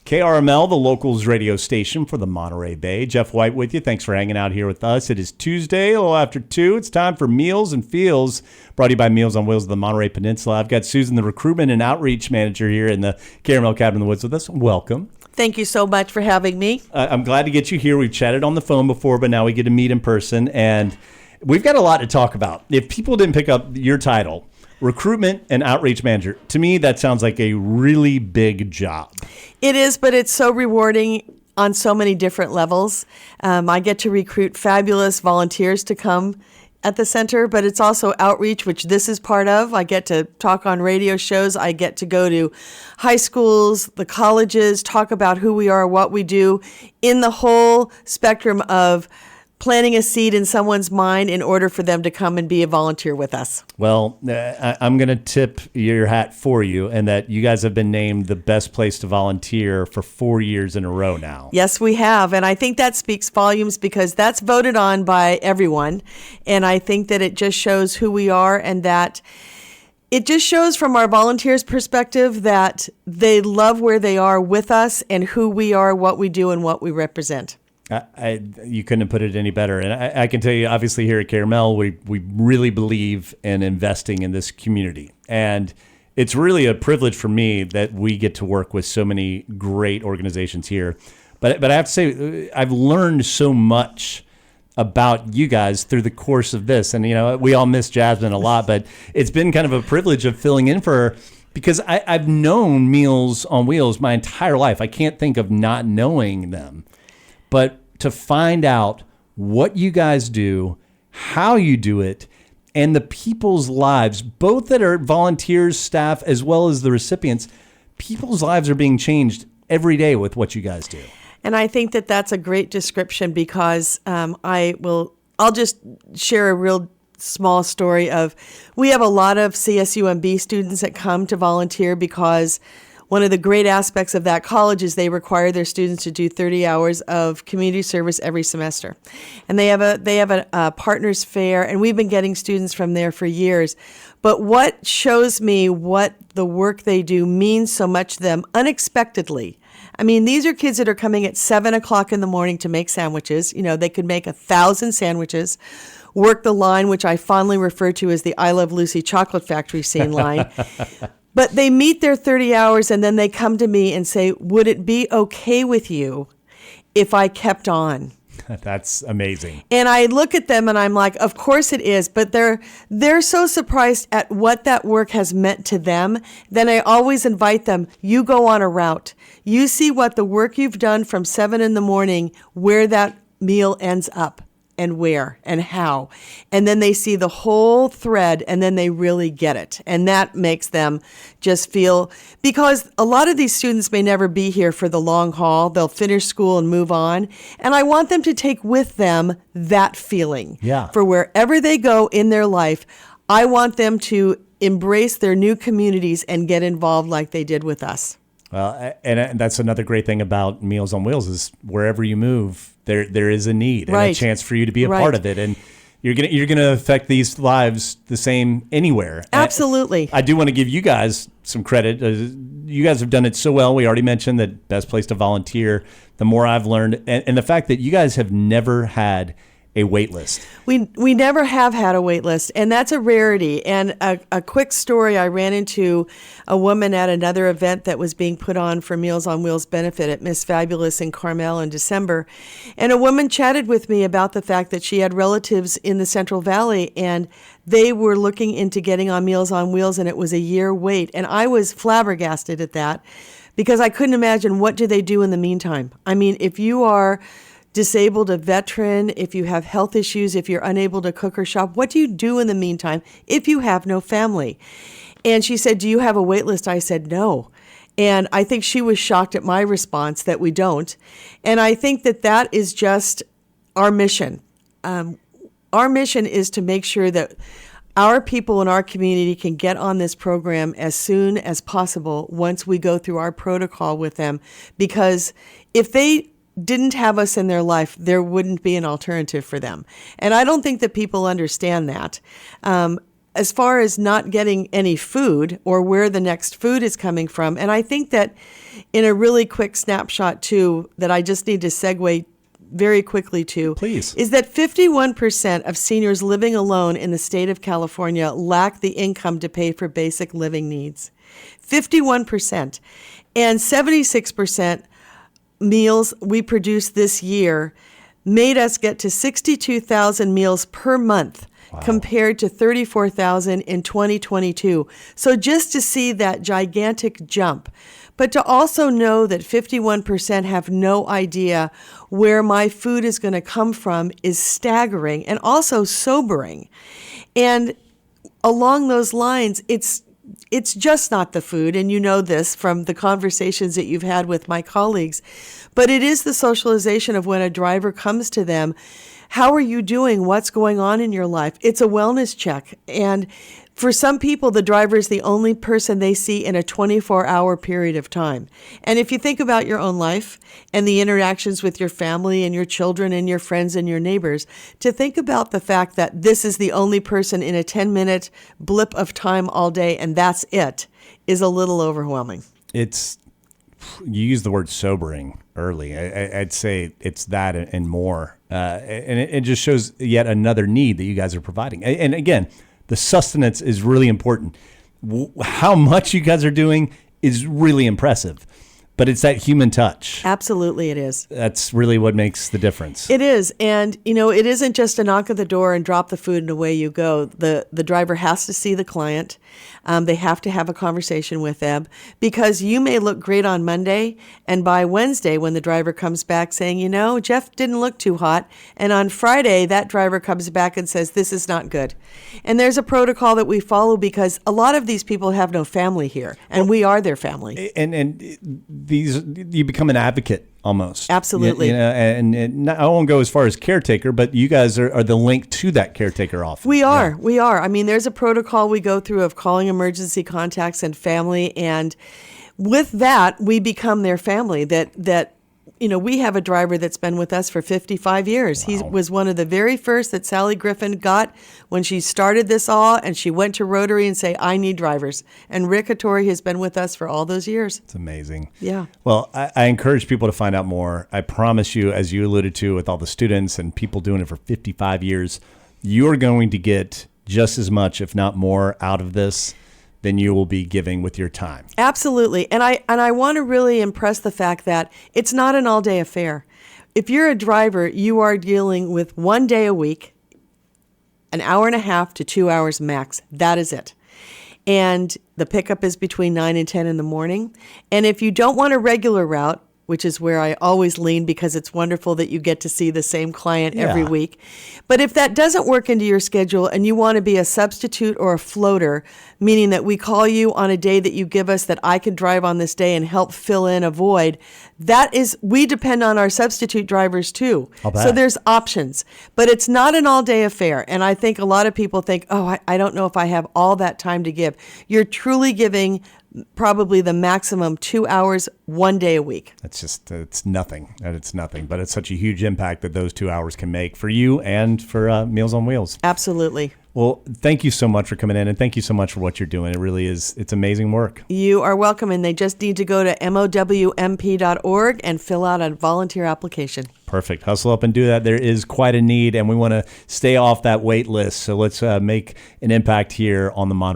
KRML, the locals radio station for the Monterey Bay. Jeff White with you. Thanks for hanging out here with us. It is Tuesday, a little after 2. It's time for Meals and Feels, brought to you by Meals on Wheels of the Monterey Peninsula. I've got Susan, the Recruitment and Outreach Manager here in the KRML Cabin in the Woods with us. Welcome. Thank you so much for having me. I'm glad to get you here. We've chatted on the phone before, but now we get to meet in person, and we've got a lot to talk about. If people didn't pick up your title, Recruitment and Outreach Manager, to me, that sounds like a really big job. It is, but it's so rewarding on so many different levels. I get to recruit fabulous volunteers to come at the center, but it's also outreach, which this is part of. I get to talk on radio shows. I get to go to high schools, the colleges, talk about who we are, what we do, in the whole spectrum of planting a seed in someone's mind in order for them to come and be a volunteer with us. Well, I'm going to tip your hat for you, and that you guys have been named the best place to volunteer for 4 years in a row now. Yes, we have. And I think that speaks volumes because that's voted on by everyone. And I think that it just shows who we are, and that it just shows from our volunteers' perspective that they love where they are with us and who we are, what we do, and what we represent. You couldn't have put it any better. And I can tell you, obviously, here at KRML, we really believe in investing in this community. And it's really a privilege for me that we get to work with so many great organizations here. But I have to say, I've learned so much about you guys through the course of this. And, you know, we all miss Jasmine a lot, but it's been kind of a privilege of filling in for her, because I've known Meals on Wheels my entire life. I can't think of not knowing them. But to find out what you guys do, how you do it, and the people's lives, both that are volunteers, staff, as well as the recipients, people's lives are being changed every day with what you guys do. And I think that that's a great description, because I'll just share a real small story of, we have a lot of CSUMB students that come to volunteer because one of the great aspects of that college is they require their students to do 30 hours of community service every semester. And they have a partners fair, and we've been getting students from there for years. But what shows me what the work they do means so much to them unexpectedly. I mean, these are kids that are coming at 7 o'clock in the morning to make sandwiches. You know, they could make 1,000 sandwiches, work the line, which I fondly refer to as the I Love Lucy Chocolate Factory scene line. But they meet their 30 hours, and then they come to me and say, would it be okay with you if I kept on? That's amazing. And I look at them and I'm like, of course it is. But they're so surprised at what that work has meant to them. Then I always invite them, you go on a route. You see what the work you've done from 7 in the morning, where that meal ends up. And where and how. And then they see the whole thread, and then they really get it. And that makes them just feel, because a lot of these students may never be here for the long haul. They'll finish school and move on. And I want them to take with them that feeling. Yeah. For wherever they go in their life, I want them to embrace their new communities and get involved like they did with us. Well, and that's another great thing about Meals on Wheels is wherever you move, there is a need and a chance for you to be a part of it, and you're gonna affect these lives the same anywhere. Absolutely. I do want to give you guys some credit. You guys have done it so well. We already mentioned that best place to volunteer. The more I've learned, and the fact that you guys have never had a wait list. We never have had a wait list, and that's a rarity. And a quick story, I ran into a woman at another event that was being put on for Meals on Wheels benefit at Miss Fabulous in Carmel in December. And a woman chatted with me about the fact that she had relatives in the Central Valley, and they were looking into getting on Meals on Wheels, and it was a year wait. And I was flabbergasted at that, because I couldn't imagine, what do they do in the meantime? I mean, if you are disabled, a veteran, if you have health issues, if you're unable to cook or shop, what do you do in the meantime if you have no family? And she said, do you have a wait list? I said, no. And I think she was shocked at my response that we don't. And I think that that is just our mission. Our mission is to make sure that our people in our community can get on this program as soon as possible once we go through our protocol with them. Because if they didn't have us in their life, there wouldn't be an alternative for them. And I don't think that people understand that. as far as not getting any food or where the next food is coming from. And I think that in a really quick snapshot too, that I just need to segue very quickly to, please, is that 51% of seniors living alone in the state of California lack the income to pay for basic living needs. 51%. And 76% meals we produced this year made us get to 62,000 meals per month. Wow. Compared to 34,000 in 2022. So just to see that gigantic jump, but to also know that 51% have no idea where my food is going to come from is staggering and also sobering. And along those lines, it's just not the food, and you know this from the conversations that you've had with my colleagues, but it is the socialization of when a driver comes to them. How are you doing? What's going on in your life? It's a wellness check. And for some people, the driver is the only person they see in a 24-hour period of time. And if you think about your own life and the interactions with your family and your children and your friends and your neighbors, to think about the fact that this is the only person in a 10-minute blip of time all day and that's it, is a little overwhelming. You used the word sobering early. I'd say it's that and more. And it just shows yet another need that you guys are providing. And again, the sustenance is really important. How much you guys are doing is really impressive. But it's that human touch. Absolutely it is. That's really what makes the difference. It is. And, it isn't just a knock at the door and drop the food and away you go. The driver has to see the client. They have to have a conversation with them because you may look great on Monday. And by Wednesday, when the driver comes back saying, Jeff didn't look too hot. And on Friday, that driver comes back and says, this is not good. And there's a protocol that we follow because a lot of these people have no family here and we are their family. And you become an advocate almost. Absolutely. And I won't go as far as caretaker, but you guys are the link to that caretaker often. We are. I mean, there's a protocol we go through of calling emergency contacts and family. And with that, we become their family that we have a driver that's been with us for 55 years. Wow. He was one of the very first that Sally Griffin got when she started this all, and she went to Rotary and say, I need drivers. And Rick Hattori has been with us for all those years. It's amazing. Yeah. Well, I encourage people to find out more. I promise you, as you alluded to with all the students and people doing it for 55 years, you're going to get just as much, if not more, out of this than you will be giving with your time. Absolutely. And I want to really impress the fact that it's not an all-day affair. If you're a driver, you are dealing with 1 day a week, an hour and a half to 2 hours max. That is it. And the pickup is between 9 and 10 in the morning. And if you don't want a regular route, which is where I always lean because it's wonderful that you get to see the same client every week. But if that doesn't work into your schedule and you want to be a substitute or a floater, meaning that we call you on a day that you give us that I can drive on this day and help fill in a void, we depend on our substitute drivers too. So there's options, but it's not an all-day affair. And I think a lot of people think, I don't know if I have all that time to give. You're truly giving probably the maximum 2 hours 1 day a week. It's nothing. It's nothing, but it's such a huge impact that those 2 hours can make for you and for Meals on Wheels. Absolutely. Well, thank you so much for coming in, and thank you so much for what you're doing. It really is, it's amazing work. You are welcome, and they just need to go to MOWMP.org and fill out a volunteer application. Perfect. Hustle up and do that. There is quite a need, and we want to stay off that wait list. So let's make an impact here on the Monterey